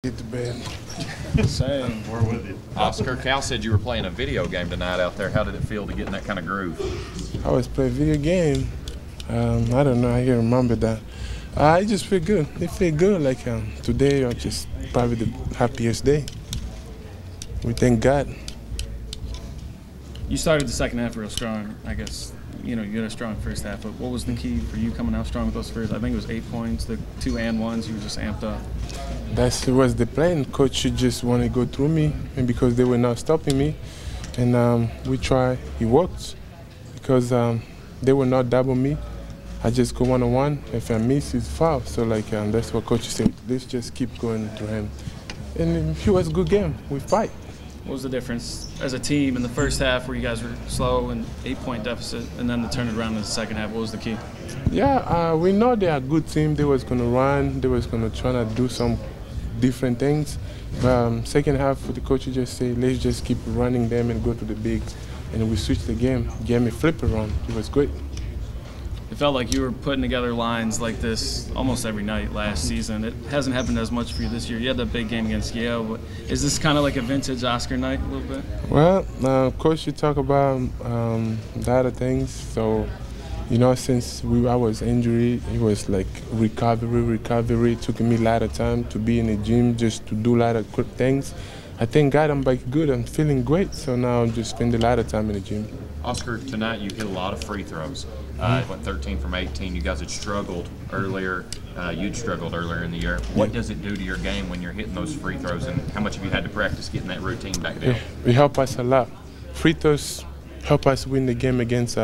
Get to bed. Same. We're with you. Oscar, Cal said you were playing a video game tonight out there. How did it feel to get in that kind of groove? I always play video game. I don't know. I can't remember that. I just feel good. It feel good. Like today, or just probably the happiest day. We thank God. You started the second half real strong, I guess. You know, you had a strong first half, but what was the key for you coming out strong with those first? I think it was 8 points, the 2 and 1s, you were just amped up. That was the plan. Coach just want to go through me, and because they were not stopping me, and we try. It worked because they will not double me. I just go one-on-one. If I miss, it's foul. So that's what coach said. Let's just keep going to him, and it was a good game. We fight. What was the difference as a team in the first half where you guys were slow and 8-point deficit, and then to turn it around in the second half? What was the key? Yeah, we know they are a good team. They was going to run. They was going to try to do some different things. But second half, the coach just say, let's just keep running them and go to the big. And we switched the game. Gave me flip around. It was great. It felt like you were putting together lines like this almost every night last season. It hasn't happened as much for you this year. You had that big game against Yale. But is this kind of like a vintage Oscar night a little bit? Well, of course, you talk about the other things. So, you know, since I was injured, it was like recovery. It took me a lot of time to be in the gym just to do a lot of good things. I thank God I'm back good. I'm feeling great. So now I'm just spending a lot of time in the gym. Oscar, tonight you hit a lot of free throws. Went 13 from 18. You guys had struggled earlier. You'd struggled earlier in the year. What does it do to your game when you're hitting those free throws, and how much have you had to practice getting that routine back down? It helped us a lot. Free throws help us win the game against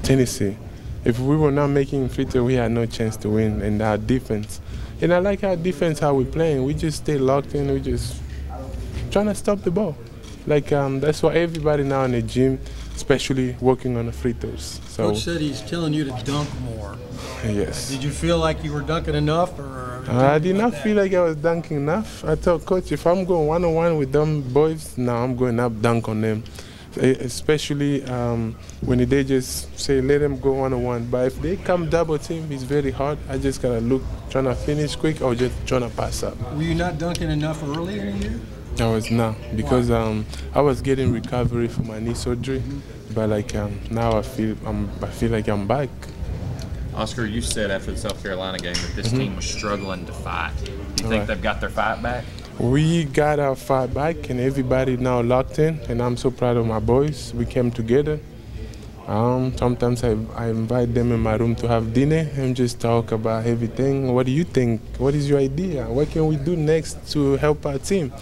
Tennessee. If we were not making free throws, we had no chance to win. And our defense, and I like our defense, how we're playing. We just stay locked in. We just trying to stop the ball. That's why everybody now in the gym, especially working on the free throws. So, Coach said he's telling you to dunk more. Yes. Did you feel like you were dunking enough? Or I did not feel like I was dunking enough. I told Coach, if I'm going one-on-one with them boys, now I'm going up dunk on them. Especially when they just say, let them go one-on-one. But if they come double team, it's very hard. I just got to look, trying to finish quick or just trying to pass up. Were you not dunking enough early in the year? I was not, because I was getting recovery from my knee surgery, but now I feel like I'm back. Oscar, you said after the South Carolina game that this team was struggling to fight. Do you think they've got their fight back? We got our fight back, and everybody now locked in, and I'm so proud of my boys. We came together. Sometimes I invite them in my room to have dinner and just talk about everything. What do you think? What is your idea? What can we do next to help our team?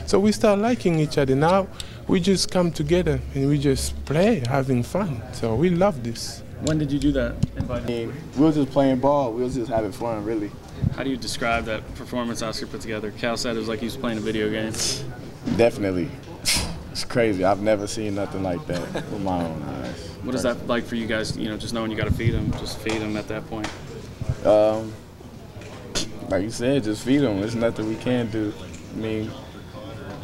So we start liking each other. Now we just come together and we just play, having fun. So we love this. When did you do that? We were just playing ball. We was just having fun, really. How do you describe that performance Oscar put together? Cal said it was like he was playing a video game. Definitely. It's crazy. I've never seen nothing like that with my own eyes. What is that like for you guys, you know, just knowing you got to feed him, just feed him at that point? Like you said, just feed him. There's nothing we can do. I mean,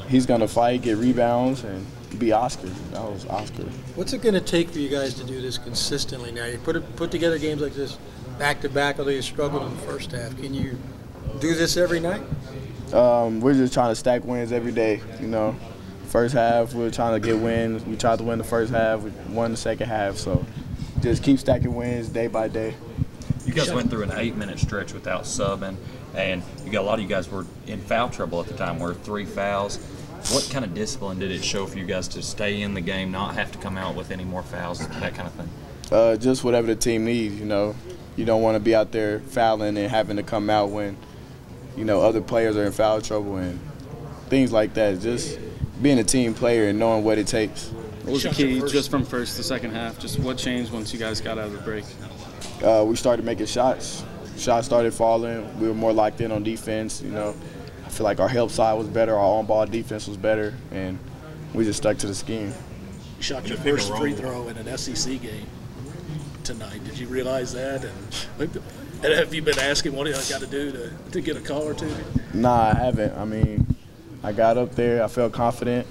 he's going to fight, get rebounds, and be Oscar. That was Oscar. What's it going to take for you guys to do this consistently now? You put together games like this back-to-back, although you struggled in the first half. Can you do this every night? We're just trying to stack wins every day, you know. First half, we were trying to get wins. We tried to win the first half. We won the second half. So just keep stacking wins day by day. You guys went through an 8-minute stretch without subbing, and a lot of you guys were in foul trouble at the time, were 3 fouls. What kind of discipline did it show for you guys to stay in the game, not have to come out with any more fouls, that kind of thing? Just whatever the team needs, you know. You don't want to be out there fouling and having to come out when, you know, other players are in foul trouble and things like that. Just being a team player and knowing what it takes. What was the key just from first to second half? Just what changed once you guys got out of the break? We started making shots. Shots started falling. We were more locked in on defense, you know. I feel like our help side was better, our on-ball defense was better, and we just stuck to the scheme. You shot your first free throw in an SEC game tonight. Did you realize that? And have you been asking what I got to do to get a call or two? Nah, I haven't. I mean, I got up there. I felt confident.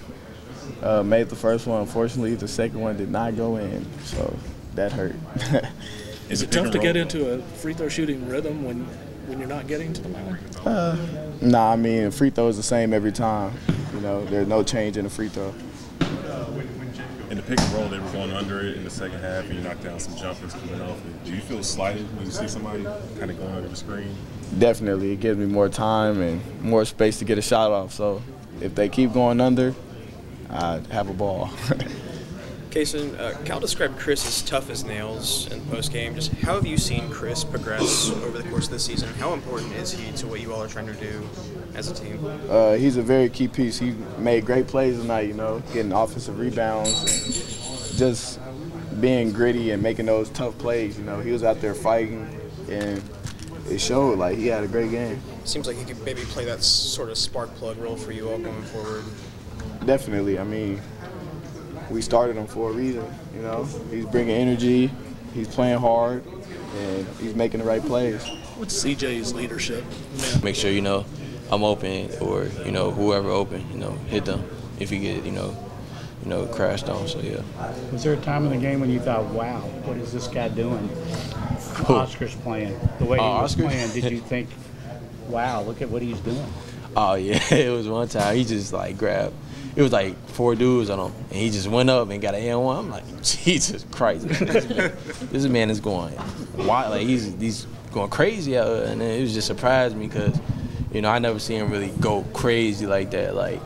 Made the first one. Unfortunately, the second one did not go in, so that hurt. Is it tough to get into a free throw shooting rhythm when when you're not getting to the line? Nah, I mean, free throw is the same every time. You know, there's no change in the free throw. In the pick and roll, they were going under it in the second half, and you knocked down some jumpers coming off it. Do you feel slighted when you see somebody kind of going under the screen? Definitely. It gives me more time and more space to get a shot off. So if they keep going under, I have a ball. Kaysen, Cal described Chris as tough as nails in the postgame. Just how have you seen Chris progress over the course of the season? How important is he to what you all are trying to do as a team? He's a very key piece. He made great plays tonight, you know, getting offensive rebounds and just being gritty and making those tough plays. You know, he was out there fighting, and it showed. Like, he had a great game. Seems like he could maybe play that sort of spark plug role for you all going forward. Definitely. I mean, we started him for a reason, you know. He's bringing energy, he's playing hard, and he's making the right plays. What's CJ's leadership? Make sure, you know, I'm open, or, you know, whoever open, you know, hit them if you get, you know, crashed on. So, yeah. Was there a time in the game when you thought, wow, what is this guy doing? Oscar's playing. The way he was playing, did you think, wow, look at what he's doing? Oh, yeah. It was one time he just, like, grabbed. It was like 4 dudes on him, and he just went up and got an N1. I'm like, Jesus Christ, this man is going wild. Like, he's going crazy out here, and it was just surprised me because, you know, I never seen him really go crazy like that. Like,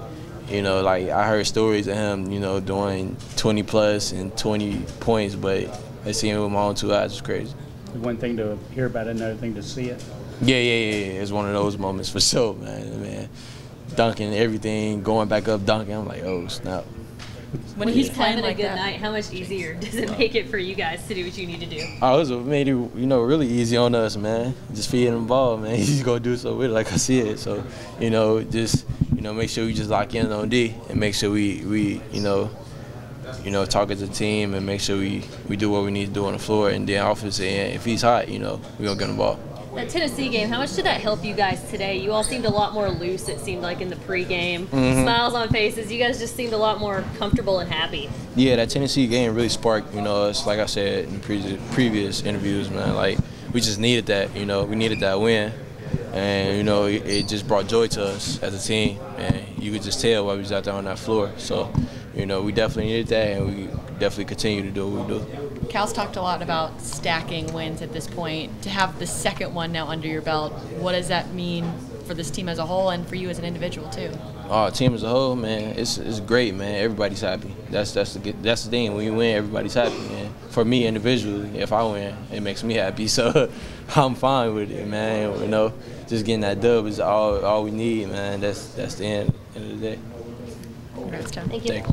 you know, like I heard stories of him, you know, doing 20 plus and 20 points, but I seen him with my own 2 eyes. It's crazy. One thing to hear about it, another thing to see it. Yeah. It's one of those moments for sure, man. Dunking everything, going back up, dunking. I'm like, oh, snap. When he's having a good night, how much easier does it make it for you guys to do what you need to do? Oh, it made it, you know, really easy on us, man. Just feeding him the ball, man. He's going to do so with it like I see it. So, you know, just, you know, make sure we just lock in on D and make sure we you know, talk as a team and make sure we do what we need to do on the floor. And then offense, and if he's hot, you know, we're going to get him the ball. That Tennessee game, how much did that help you guys today? You all seemed a lot more loose, it seemed like, in the pregame. Smiles on faces. You guys just seemed a lot more comfortable and happy. Yeah, that Tennessee game really sparked, you know, us, like I said in previous interviews, man. Like, we just needed that, you know. We needed that win. And, you know, it just brought joy to us as a team. And you could just tell while we was out there on that floor. So, you know, we definitely needed that, and we definitely continue to do what we do. Cal's talked a lot about stacking wins at this point. To have the second one now under your belt, what does that mean for this team as a whole and for you as an individual too? Team as a whole, man, it's great, man. Everybody's happy. That's the thing. When you win, everybody's happy, man. For me individually, if I win, it makes me happy. So I'm fine with it, man. You know, just getting that dub is all we need, man. That's the end of the day. Congrats, Tom. Thank you.